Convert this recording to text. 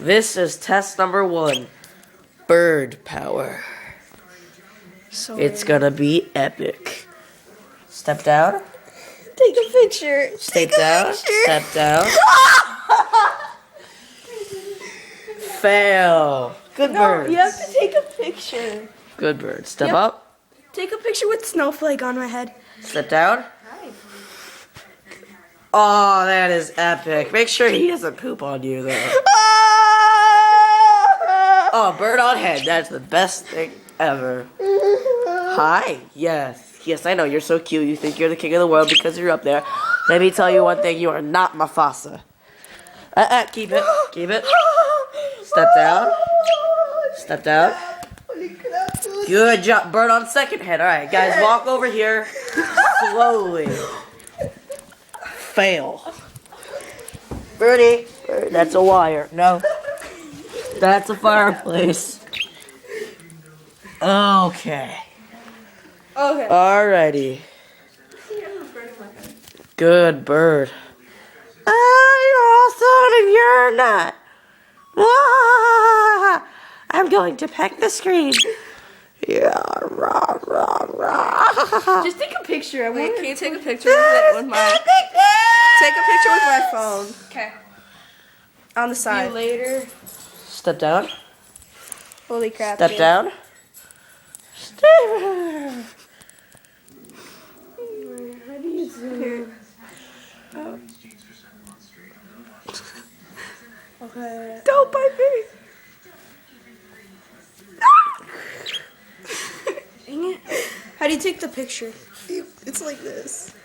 This is test number 1. Bird power. So It's gonna be epic. Step down. take a picture. Step down. Step down. Fail. Good No, bird. you have to take a picture. Good bird. Step Yep. up. Take a picture with snowflake on my head. Step down. Oh, that is epic. Make sure he doesn't poop on you, though. Oh, bird on head. That's the best thing ever. Hi. Yes. Yes, I know. You're so cute. You think you're the king of the world because you're up there. Let me tell you one thing. You are not Mufasa. Keep it. Keep it. Step down. Step down. Good job. Bird on second head. All right, guys, walk over here slowly. Fail. Birdie. That's a wire. No. That's a fireplace. Okay. Okay. Alrighty. Good bird. You're awesome and you're not. Ah, I'm going to peck the screen. Yeah, rah, rah, rah. Just take a picture. Wait, can you take a picture with my... Take a picture with my phone. Okay. On the See side. you later. Step down. Holy crap. Step dude. down. Step. Okay. Don't bite me. Dang it. How do you take the picture? It's like this.